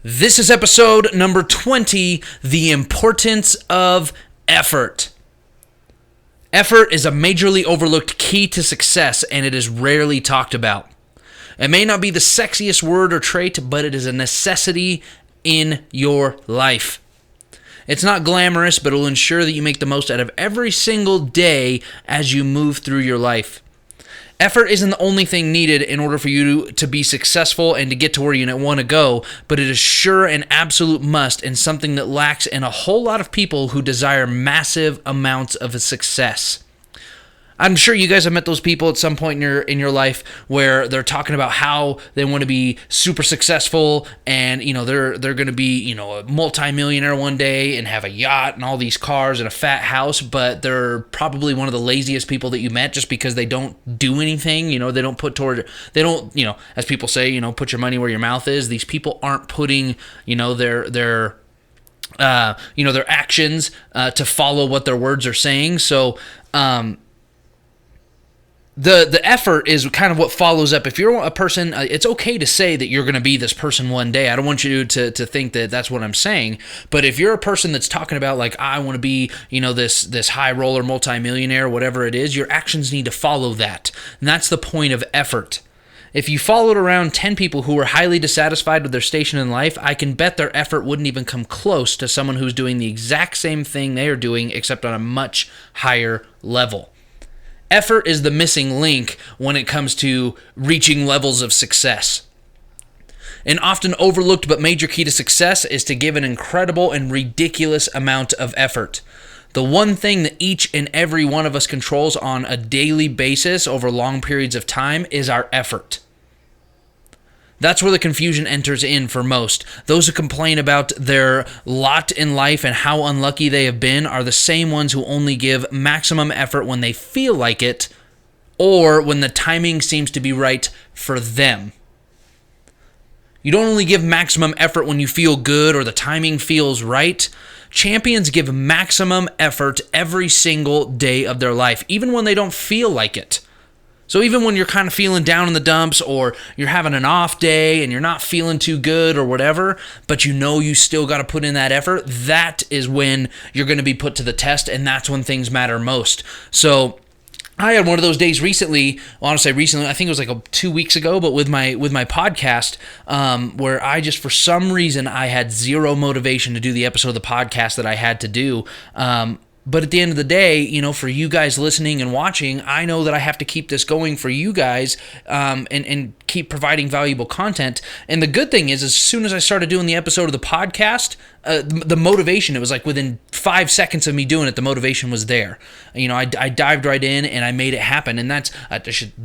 This is episode number 20, The Importance of Effort. Effort is a majorly overlooked key to success, and it is rarely talked about. It may not be the sexiest word or trait, but it is a necessity in your life. It's not glamorous, but it will ensure that you make the most out of every single day as you move through your life. Effort isn't the only thing needed in order for you to be successful and to get to where you want to go, but it is sure an absolute must and something that lacks in a whole lot of people who desire massive amounts of success. I'm sure you guys have met those people at some point in your life where they're talking about how they want to be super successful and they're going to be a multimillionaire one day and have a yacht and all these cars and a fat house, but they're probably one of the laziest people that you met just because they don't do anything. They don't as people say, put your money where your mouth is. These people aren't putting their actions to follow what their words are saying. So The effort is kind of what follows up. If you're a person, it's okay to say that you're going to be this person one day. I don't want you to think that that's what I'm saying. But if you're a person that's talking about like, I want to be, this high roller multimillionaire, whatever it is, your actions need to follow that. And that's the point of effort. If you followed around 10 people who were highly dissatisfied with their station in life, I can bet their effort wouldn't even come close to someone who's doing the exact same thing they are doing, except on a much higher level. Effort is the missing link when it comes to reaching levels of success. An often overlooked but major key to success is to give an incredible and ridiculous amount of effort. The one thing that each and every one of us controls on a daily basis over long periods of time is our effort. That's where the confusion enters in for most. Those who complain about their lot in life and how unlucky they have been are the same ones who only give maximum effort when they feel like it or when the timing seems to be right for them. You don't only give maximum effort when you feel good or the timing feels right. Champions give maximum effort every single day of their life, even when they don't feel like it. So even when you're kind of feeling down in the dumps or you're having an off day and you're not feeling too good or whatever, but you still got to put in that effort, that is when you're going to be put to the test, and that's when things matter most. So I had one of those days recently, I think it was like 2 weeks ago, but with my podcast, where I just, for some reason, I had zero motivation to do the episode of the podcast that I had to do. But at the end of the day, for you guys listening and watching, I know that I have to keep this going for you guys and keep providing valuable content. And the good thing is, as soon as I started doing the episode of the podcast, the motivation, it was like within 5 seconds of me doing it, the motivation was there. I dived right in and I made it happen. And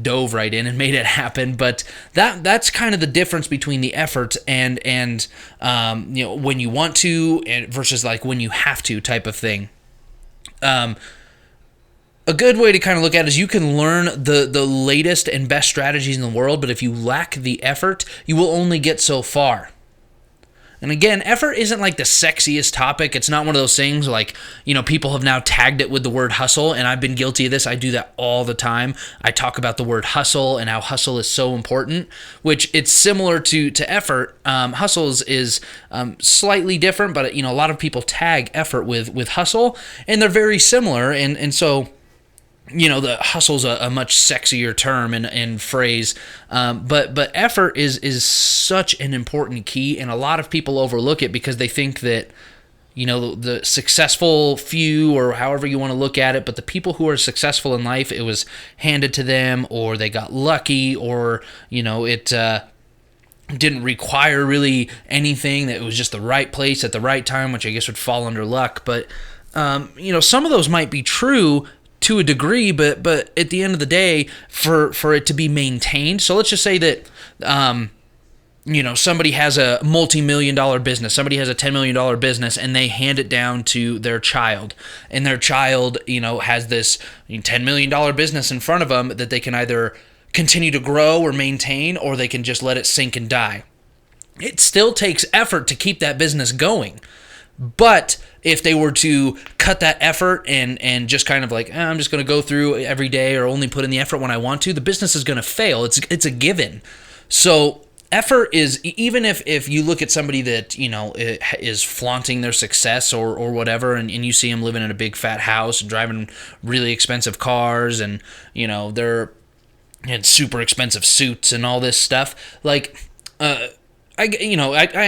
dove right in and made it happen. But that's kind of the difference between the effort and when you want to versus like when you have to type of thing. A good way to kind of look at it is you can learn the latest and best strategies in the world, but if you lack the effort, you will only get so far. And again, effort isn't like the sexiest topic. It's not one of those things like, people have now tagged it with the word hustle, and I've been guilty of this. I do that all the time. I talk about the word hustle and how hustle is so important, which it's similar to effort. Hustle is slightly different, but a lot of people tag effort with hustle, and they're very similar. And so, the hustle's a much sexier term and phrase, but effort is such an important key, and a lot of people overlook it because they think that, the successful few, or however you want to look at it, but the people who are successful in life, it was handed to them, or they got lucky, or, it didn't require really anything, that it was just the right place at the right time, which I guess would fall under luck. But, some of those might be true to a degree, but at the end of the day, for it to be maintained. So let's just say that, somebody has a multi-million-dollar business, somebody has a $10 million business, and they hand it down to their child. And their child, has this $10 million business in front of them that they can either continue to grow or maintain, or they can just let it sink and die. It still takes effort to keep that business going. But if they were to cut that effort and just kind of like, I'm just going to go through every day or only put in the effort when I want to, the business is going to fail. It's a given. So effort is, even if you look at somebody that is flaunting their success or whatever, and you see them living in a big fat house and driving really expensive cars, and they're in super expensive suits and all this stuff, like I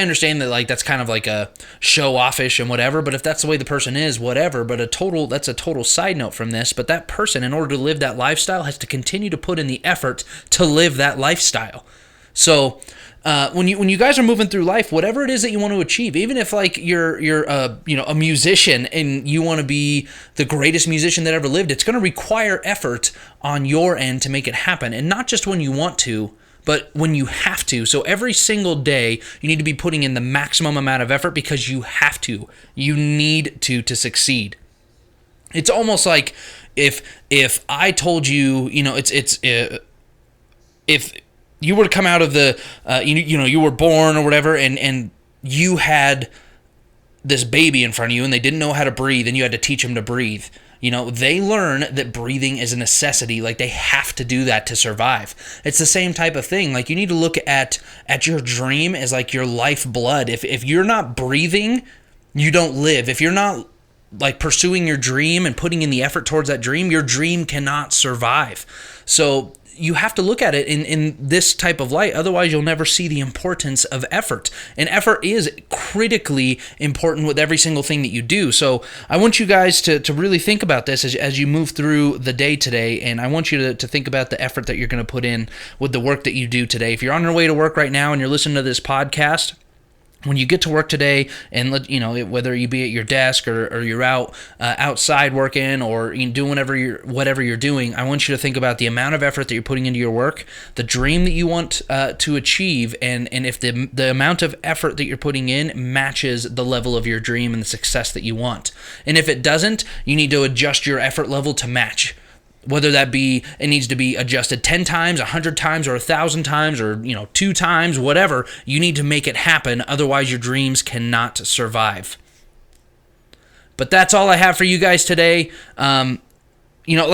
understand that, like, that's kind of like a show offish and whatever, but if that's the way the person is, whatever. But that's a total side note from this. But that person, in order to live that lifestyle, has to continue to put in the effort to live that lifestyle. So when you guys are moving through life, whatever it is that you want to achieve, even if like you're a musician and you want to be the greatest musician that ever lived, it's going to require effort on your end to make it happen, and not just when you want to, but when you have to. So every single day, you need to be putting in the maximum amount of effort because you have to. You need to succeed. It's almost like if I told you, if you were to come out of the, you were born or whatever, and you had this baby in front of you and they didn't know how to breathe, and you had to teach them to breathe. They learn that breathing is a necessity. Like, they have to do that to survive. It's the same type of thing. Like, you need to look at your dream as like your lifeblood. If you're not breathing, you don't live. If you're not like pursuing your dream and putting in the effort towards that dream, your dream cannot survive. So you have to look at it in this type of light. Otherwise, you'll never see the importance of effort. And effort is critically important with every single thing that you do. So I want you guys to really think about this as you move through the day today. And I want you to think about the effort that you're going to put in with the work that you do today. If you're on your way to work right now and you're listening to this podcast, when you get to work today, and whether you be at your desk or you're outside working or doing whatever you're doing, I want you to think about the amount of effort that you're putting into your work, the dream that you want to achieve, and if the amount of effort that you're putting in matches the level of your dream and the success that you want. And if it doesn't, you need to adjust your effort level to match. Whether that be, it needs to be adjusted 10 times, 100 times, or 1,000 times, or 2 times, whatever. You need to make it happen. Otherwise, your dreams cannot survive. But that's all I have for you guys today. Like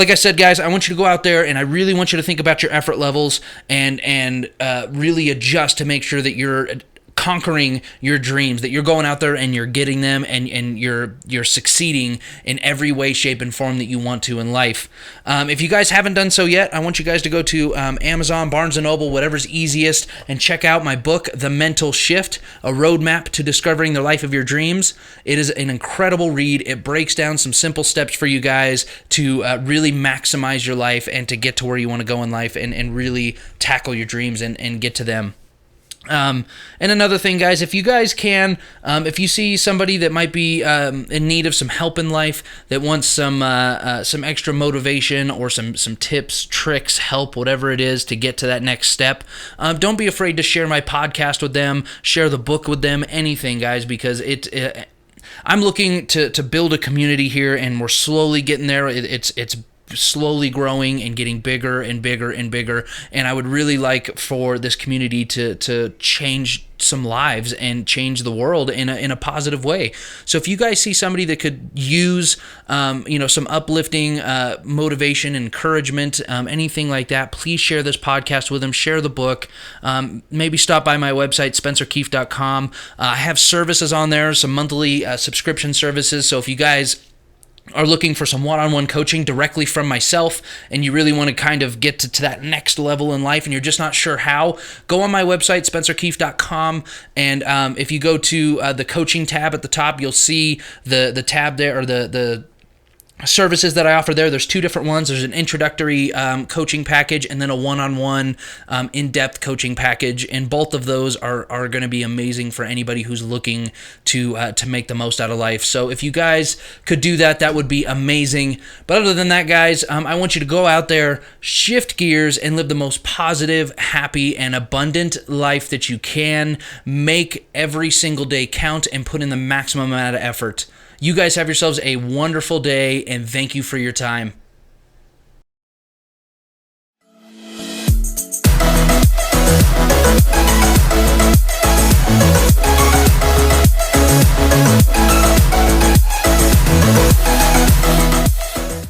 I said, guys, I want you to go out there, and I really want you to think about your effort levels and really adjust to make sure that you're conquering your dreams, that you're going out there and you're getting them, and you're succeeding in every way, shape, and form that you want to in life. If you guys haven't done so yet, I want you guys to go to Amazon, Barnes & Noble, whatever's easiest, and check out my book, The Mental Shift, A Roadmap to Discovering the Life of Your Dreams. It is an incredible read. It breaks down some simple steps for you guys to really maximize your life and to get to where you want to go in life, and really tackle your dreams and get to them. And another thing, guys, if you guys can, if you see somebody that might be in need of some help in life, that wants some extra motivation or some tips, tricks, help, whatever it is to get to that next step, don't be afraid to share my podcast with them, share the book with them, anything, guys, because I'm looking to build a community here, and we're slowly getting there. It's slowly growing and getting bigger and bigger and bigger, and I would really like for this community to change some lives and change the world in a positive way. So if you guys see somebody that could use some uplifting motivation, encouragement, anything like that, please share this podcast with them. Share the book. Maybe stop by my website, spencerkeife.com. I have services on there, some monthly subscription services. So if you guys are looking for some one-on-one coaching directly from myself, and you really want to kind of get to that next level in life, and you're just not sure how, go on my website, spencerkeife.com, and if you go to the coaching tab at the top, you'll see the tab there, or the services that I offer there. There's 2 different ones. There's an introductory coaching package, and then a one-on-one in-depth coaching package, and both of those are going to be amazing for anybody who's looking to make the most out of life. So if you guys could do that, that would be amazing. But other than that, guys, I want you to go out there, shift gears, and live the most positive, happy, and abundant life that you can. Make every single day count and put in the maximum amount of effort. You guys have yourselves a wonderful day, and thank you for your time.